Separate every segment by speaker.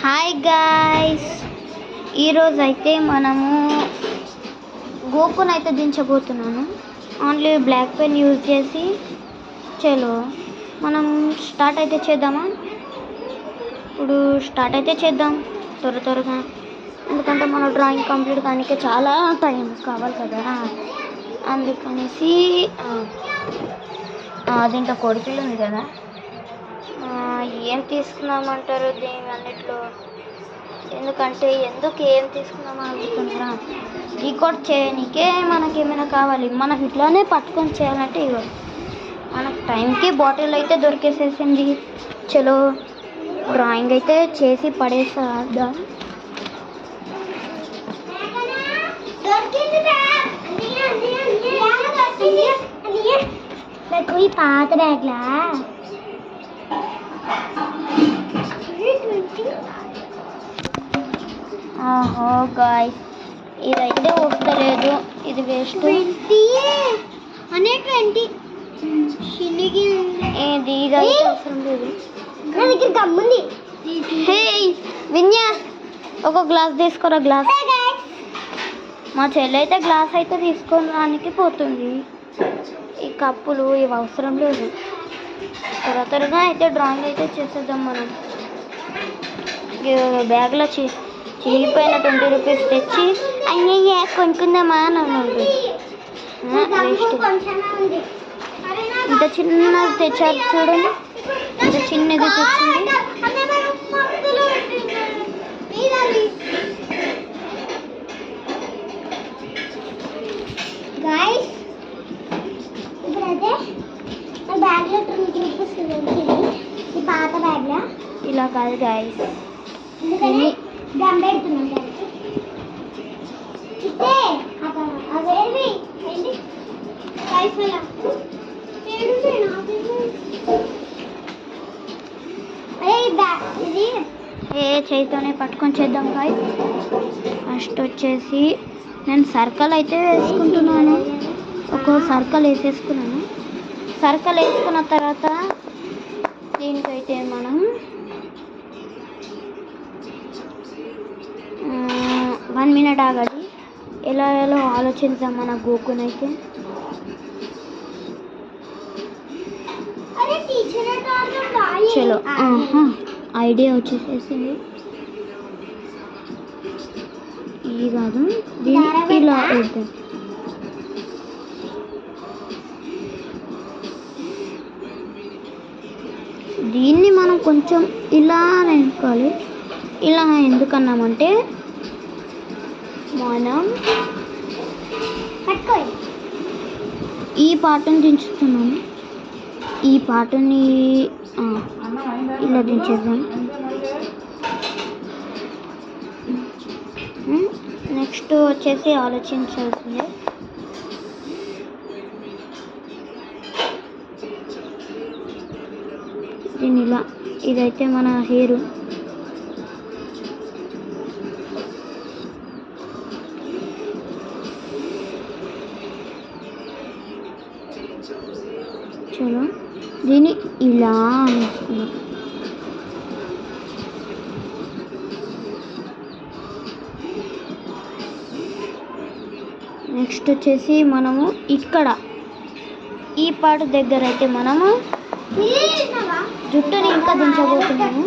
Speaker 1: Hi guys, ఈరోజు అయితే మనము గోకుని అయితే దించబోతున్నాను. ఓన్లీ బ్లాక్ పెన్ యూజ్ చేసి చలో మనం స్టార్ట్ అయితే చేద్దామా. ఇప్పుడు స్టార్ట్ అయితే చేద్దాం త్వరగా, ఎందుకంటే మన డ్రాయింగ్ కంప్లీట్ కానీ చాలా టైం కావాలి కదా. అందుకనేసి దీంట్లో కొడుకులు ఉంది కదా, ఏం తీసుకుందామంటారు దీని అన్నిట్లో, ఎందుకంటే ఏం తీసుకుందామని అనుకుంటున్నారా, రికార్డ్ చేయడానికే మనకేమైనా కావాలి. మనం ఇట్లానే పట్టుకొని చేయాలంటే ఇవ్వ మనకు టైంకి బాటిల్ అయితే దొరికేసేసింది. చలో డ్రాయింగ్ అయితే చేసి పడేసేద్దాం.
Speaker 2: कोई पात बैगला
Speaker 1: గాయ్స్, ఇదైతే వస్తలేదు, ఇది వేస్ట్.
Speaker 2: 20
Speaker 1: ఇది ఇదైతే అవసరం లేదు.
Speaker 2: నా దగ్గర గమ్ముంది.
Speaker 1: హే విన్యా, ఒక గ్లాస్ తీసుకోరా. గ్లాస్ మా చెల్లి అయితే గ్లాస్ అయితే తీసుకోవడానికి పోతుంది. ఈ కప్పులు ఇవి అవసరం లేదు. త్వరగా అయితే డ్రాయింగ్ అయితే చేసేద్దాం. మనం బ్యాగ్లో చిరిగిపోయిన 20 రూపీస్ తెచ్చి అయ్యయ్య కొనుక్కుందామా అని అన్నాడు. ఇంత చిన్నది తెచ్చారు చూడండి, ఇంత చిన్నది తెచ్చింది.
Speaker 2: పాత బ్యాగ్లా
Speaker 1: ఇలా కాదు గాయస్, చేతితోనే పట్టుకొని చేద్దాం గాయస్. ఫస్ట్ వచ్చేసి నేను సర్కిల్ అయితే వేసుకుంటున్నాను. ఒక సర్కిల్ వేసేసుకున్నాను. సర్కిల్ వేసుకున్న తర్వాత దీనికైతే మనం 1 మినిట్ ఆగండి. ఎలా ఆలోచిద్దాం మన గోకునైతే. చలో ఐడియా వచ్చేసేసింది. ఇది కాదు, దీన్ని ఇలా వేద్దాం. దీన్ని మనం కొంచెం ఇలా వేసుకోవాలి. ఇలా ఎందుకన్నామంటే మనం ఈ పాటను దించుతున్నాము. ఈ పాటని ఇలా దించేద్దాం. నెక్స్ట్ వచ్చేసి ఆలోచించాల్సిందే. దీని ఇలా, ఇదైతే మన హెయిర్. చలో దీన్ని ఇలా వేసుకున్నాం. నెక్స్ట్ వచ్చేసి మనము ఇక్కడ ఈ పాట దగ్గర అయితే మనము జుట్టుని ఇంకా దించబోతున్నాము.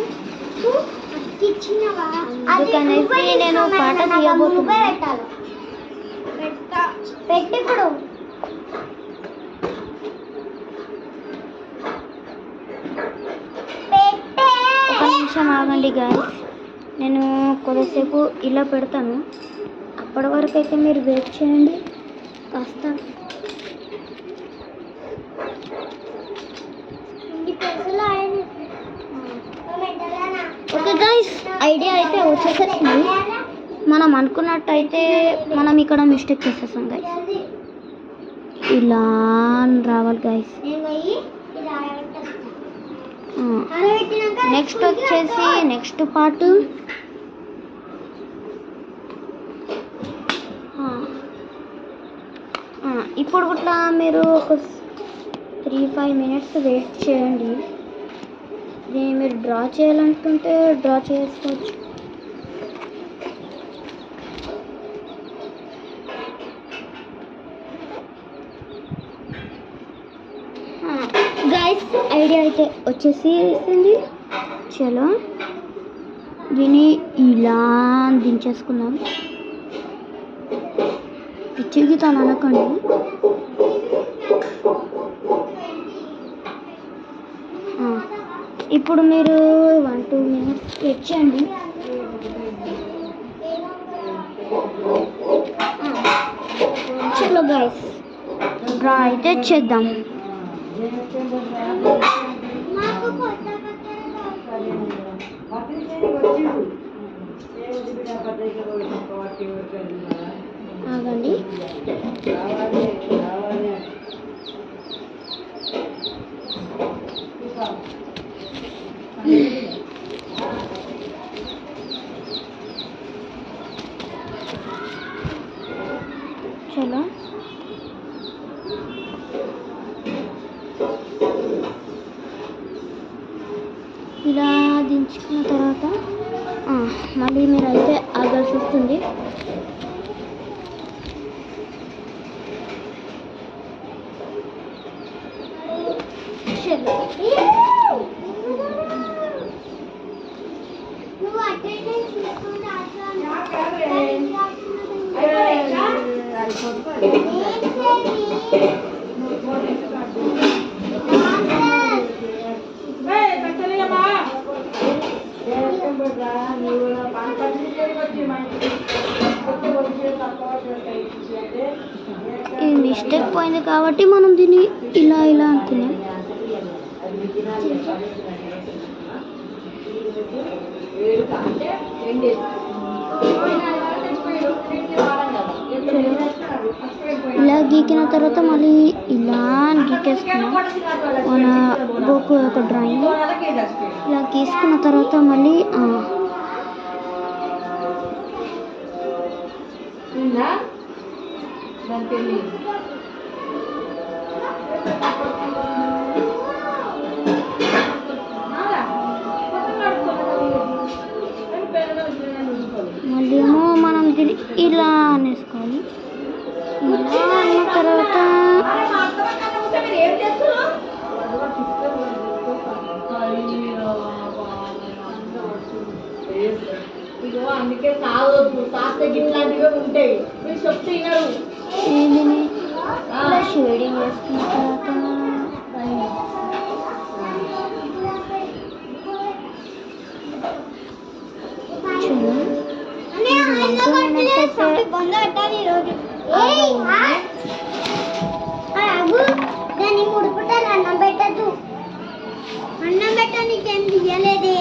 Speaker 1: అందుకనేసి నేను పాట తీయబోతున్నాను.
Speaker 2: ఇప్పుడు
Speaker 1: ఒక నిమిషం ఆగండి గాయస్, నేను కొద్దిసేపు ఇలా పెడతాను. అప్పటి వరకు అయితే మీరు వెయిట్ చేయండి కాస్త. ఓకే గాయస్, ఐడియా అయితే వచ్చేసేసింది. మనం అనుకున్నట్టయితే మనం ఇక్కడ మిస్టేక్ చేసేసాం గాయస్. ఇలా రావాలి గాయస్. నెక్స్ట్ వచ్చేసి నెక్స్ట్ పార్ట్ ఇప్పుడు కూడా మీరు ఒక 3-5 మినిట్స్ వెయిట్ చేయండి. దీన్ని మీరు డ్రా చేయాలనుకుంటే డ్రా చేసుకోవచ్చు. ఐడియా అయితే వచ్చేసింది. చలో దీన్ని ఇలా దించేసుకుందాం. పిచ్చికి తను అనకండి. ఇప్పుడు మీరు 1-2 minutes వెయిట్ చేయండి. చలో గైస్ డ్రా అయితే చేద్దాం. ఆగండి. చలో ఇలా దించుకున్న తర్వాత మళ్ళీ మీరు అయితే ఆగాల్సి వస్తుంది. ఇది మిస్టేక్ పోయింది కాబట్టి మనం దీన్ని ఇలా ఇలా అనుకున్నాం. ఇలా గీకిన తర్వాత మళ్ళీ ఇలా గీకేసుకున్నాం. మన బుక్ ఒక డ్రాయింగ్ ఇలా గీసుకున్న తర్వాత మళ్ళీ మళ్ళీ ఏమో మనం దీన్ని ఇలా అనేసుకోవాలి. ఇలా అన్న తర్వాత
Speaker 2: అందుకే సాగొద్దు, సాస్తే ఇట్లాంటివే ఉంటాయి. మీరు చెప్తే వినరు.
Speaker 1: ఏంటిని ఇలా షేడింగ్ వేసుకున్న తర్వాత
Speaker 2: దాన్ని ముడుపుతారు. అన్నం పెట్టద్దు, అన్నం పెట్ట నీకేం తీయలేదే.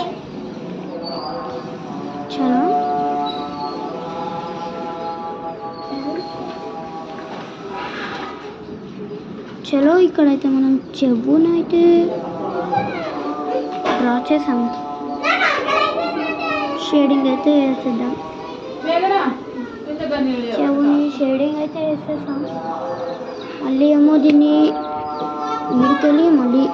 Speaker 1: చలో ఇక్కడైతే మనం చెవునైతే డ్రా చేసాము. షేడింగ్ అయితే వేసేద్దాం. చెవుని షేడింగ్ అయితే వేసేసాం. మళ్ళీ ఏమో దీన్ని మీదకెళ్ళి మళ్ళీ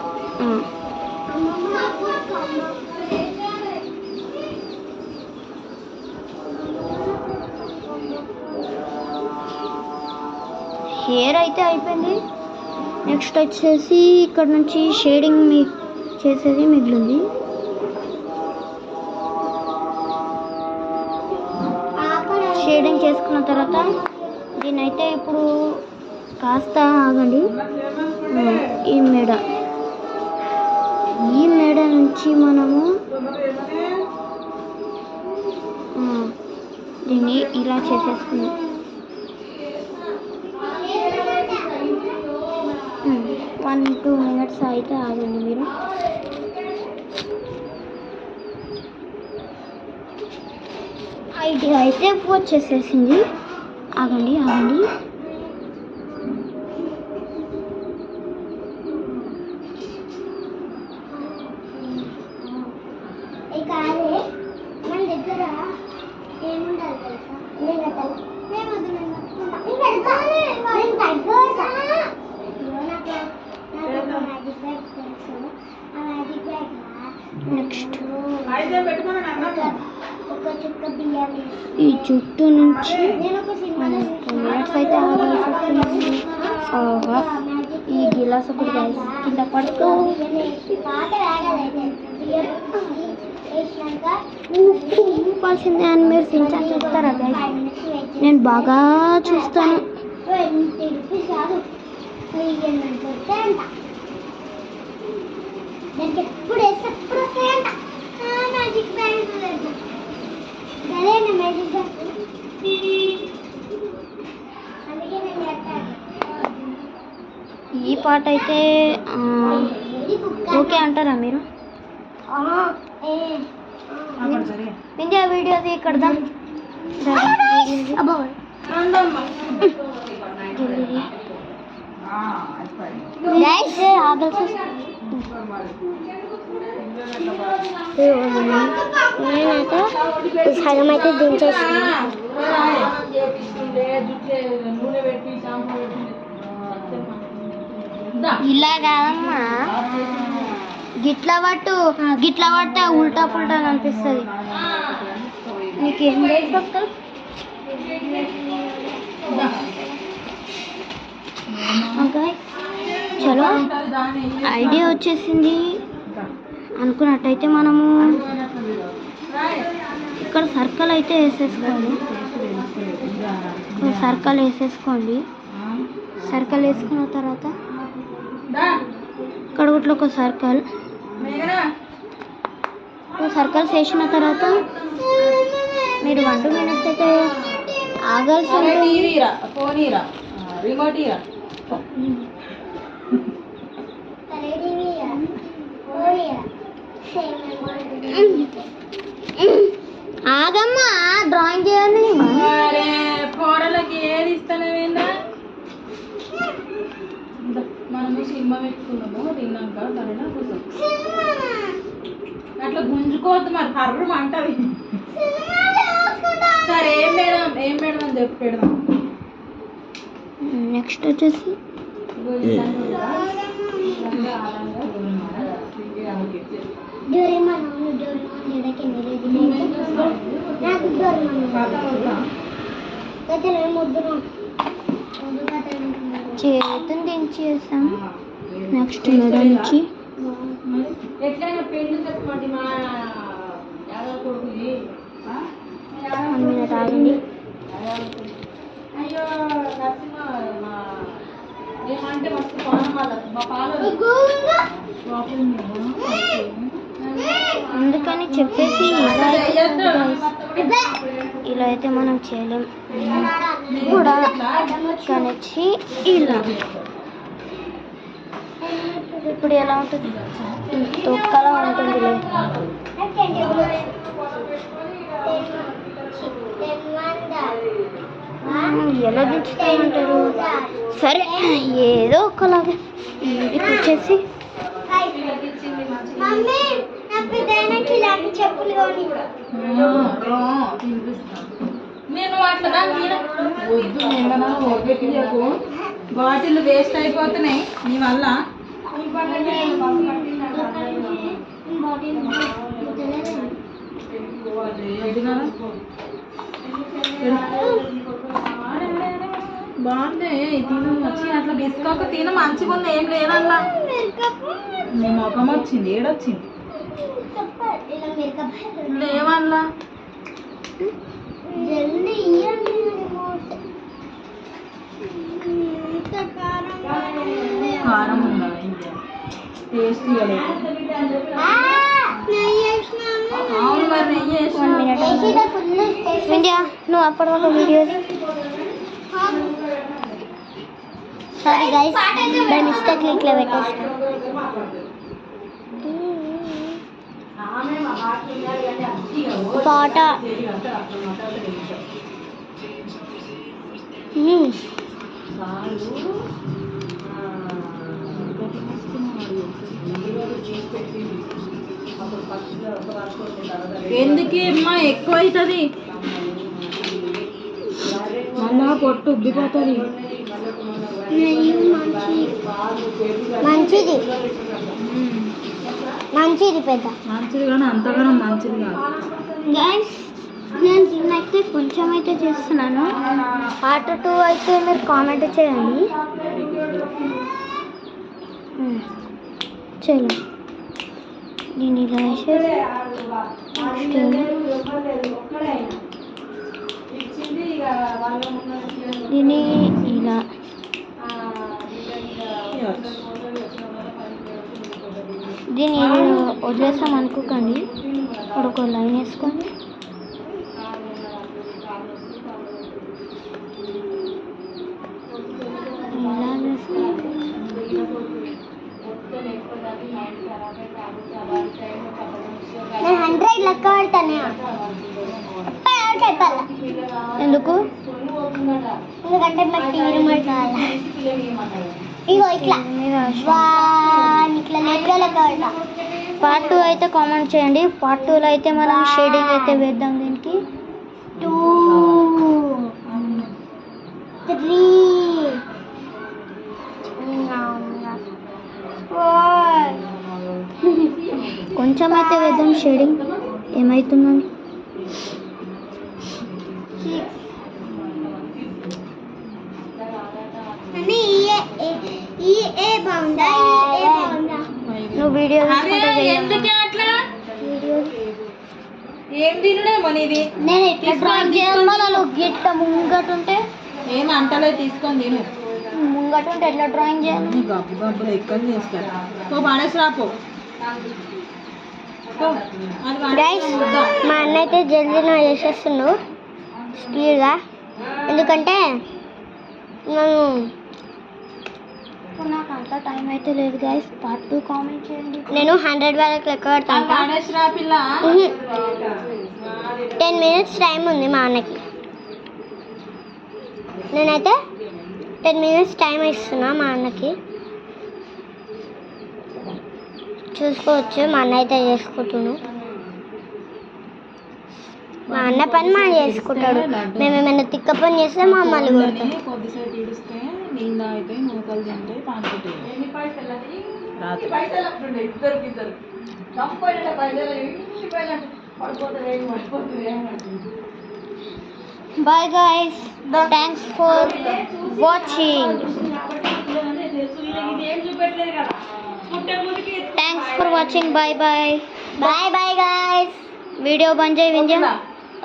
Speaker 1: హెయిర్ అయితే అయిపోయింది. నెక్స్ట్ వచ్చేసి ఇక్కడ నుంచి షేడింగ్ చేసేది మిగిలింది. షేడింగ్ చేసుకున్న తర్వాత దీని అయితే ఇప్పుడు కాస్త ఆగండి. ఈ మెడ నుంచి మనము దీన్ని ఇలా చేసేసుకుందాం. 1-2 minutes అయితే ఆగండి మీరు. ఐడియా అయితే వచ్చేసేసింది. ఆగండి.
Speaker 2: మన దగ్గర ఏముండాలి తెలుసా?
Speaker 1: నెక్స్ట్ ఈ చుట్టూ నుంచి మినిట్స్ అయితే ఆగాల్సి వస్తుంది. ఈ గిలాస్ ఒకటి గైస్ కింద పడుకో. ఊపాల్సిందే అని మీరు సించా చూస్తారా గైస్? నేను బాగా చూస్తాను. ఈ పాట అయితే ఓకే అంటారా మీరు? ఇండియా వీడియోది ఇక్కడదా నేనైతే సగం అయితే దించేస్తాను. ఇలా కాదమ్మా, గిట్లా పడితే ఉల్టా పుల్టా అనిపిస్తుంది. నీకేం తెలుసు? ఓకే చలో ఐడియా వచ్చేసింది అనుకున్నట్టయితే మనము ఇక్కడ సర్కిల్ అయితే వేసేసుకోండి. సర్కిల్ వేసుకున్న తర్వాత ఇక్కడ కూడా ఒక సర్కిల్స్ వేసిన తర్వాత మీరు 1 minutes అయితే ఆగాల్సి ఉంటుంది. ఆగమ్మా డ్రాయింగ్ చేయాలి.
Speaker 2: ఏది ఇస్తానేందా మనము సినిమా పెట్టుకున్నాము తిన్నాక సరేనా కూర్చో. అట్లా గుంజుకోవద్దు మరి కర్రు అంటది. సరే ఏం మేడం అని చెప్పి పెడదాం.
Speaker 1: నెక్స్ట్ వచ్చేసి చేతుని దించేసాం. నెక్స్ట్ మెడ నుంచి
Speaker 2: ఎట్లయినా పెళ్లి చెప్పండి మా కొడుకుది.
Speaker 1: 1 minute ఆగండి.
Speaker 2: అయ్యో నరసింహ ఏమంటే మస్తు మా పాలు
Speaker 1: అందుకని చెప్పేసి ఇలా అయితే మనం చేయలేం కూడా. కనెక్చి ఇలా ఇప్పుడు ఎలా ఉంటుంది? తొక్కలా ఉంటుంది. ఎలా దించుతామంటారు? సరే ఏదో ఒకలాగా ఇంటికి వచ్చేసి
Speaker 2: నేను అట్లా వద్దు ఏమన్నా ఓపెకు బాటిల్ వేస్ట్ అయిపోతున్నాయి నీ వల్ల. బాగుంది తిను వచ్చి అట్లా బిస్కోక తిన మంచిగా ఉంది. ఏం లేదన్నా నీ ముఖం వచ్చింది. ఏడొచ్చింది లేవల్లా కారం ఉందా? టేస్ట్ అవును మరి నెయ్యి
Speaker 1: ఇండియా నువ్వు అప్పటి వరకు video. Sorry guys bye mistake ఇట్లా పెట్టేసిన. పాట
Speaker 2: ఎందుకు అమ్మా ఎక్కువ అవుతుంది మళ్ళా పొట్టు ఉబ్బిపోతుంది.
Speaker 1: మంచిది మంచిది పెద్ద
Speaker 2: మంచిది కానీ అంతగానో మంచిది కాదు.
Speaker 1: గైస్ నేను దీన్నైతే కొంచెం అయితే చేస్తున్నాను. పార్ట్ 2 అయితే మీరు కామెంట్ చేయండి. చలో దీన్ని ఇలా వేసేసి దీన్ని ఇలా దీన్ని వదిలేస్తాం అనుకోకండి. ఇక్కడ ఒక లైన్ వేసుకోండి. ఇలా వేసుకోండి.
Speaker 3: నేను 100 లెక్క పడతాను.
Speaker 1: ఎందుకు?
Speaker 3: ఎందుకంటే నాకు తీరమని కావాలి. ఇగో ఇట్లా ఇట్లా లెక్క లెక్క పడతా.
Speaker 1: పార్ట్ 2 అయితే కామెంట్ చేయండి. పార్ట్ 2లో అయితే మనం షేడింగ్ అయితే వేద్దాం. దీనికి
Speaker 3: 2 3
Speaker 1: కొంచెం అయితే వేద్దాం షేడింగ్. ఏమవుతుందని నువ్వు వీడియో
Speaker 2: ఎందుకే అట్లా ఏం తినలేమో నీది.
Speaker 1: నేను ఎట్లా డ్రాయింగ్ చేయాలో గిట్ట ముంగట ఉంటే
Speaker 2: ఏం అంటలే తీసుకొని తిను.
Speaker 1: ముంగట ఉంటే ఎట్లా డ్రాయింగ్ చేయాలి?
Speaker 2: నీ గబ్బు గబ్బులు ఎక్కడ చేస్తారు. పో పడేసి రాపో.
Speaker 3: గైస్ మా అన్న అయితే జల్దీగా చేసేస్తున్నాడు స్పీడ్గా. ఎందుకంటే
Speaker 1: నాకు అంత టైం అయితే లేదు గైస్. పార్ట్ 2 కామెంట్ చేయండి.
Speaker 3: నేను 100 వరకు లెక్క పెడతాను.
Speaker 2: పడేసి రా పిల్ల.
Speaker 3: 10 minutes టైం ఉంది మా అన్నకి. నేనైతే 10 minutes టైం ఇస్తున్నా మా అన్నకి. చూసుకోవచ్చు మా అన్న అయితే చేసుకుంటున్నాను. మా అన్న పని మా చేసుకుంటాడు. మేము ఏమైనా తిక్క పని చేస్తే మా అమ్మలు కొడతాం.
Speaker 2: కొద్దిసేపు ఇడిస్తే నీళ్ళు అయిపోయి నూకలు తింటే పానుకుంటాయి.
Speaker 1: Bye guys. Thanks for watching. Thanks for watching. Bye bye.
Speaker 3: Bye bye guys.
Speaker 1: Video బంద్ చేయి వింజం.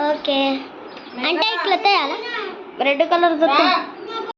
Speaker 3: ఓకే అంటే ఇట్లా తేయాలా?
Speaker 1: రెడ్ కలర్ దొరుకుతుంది.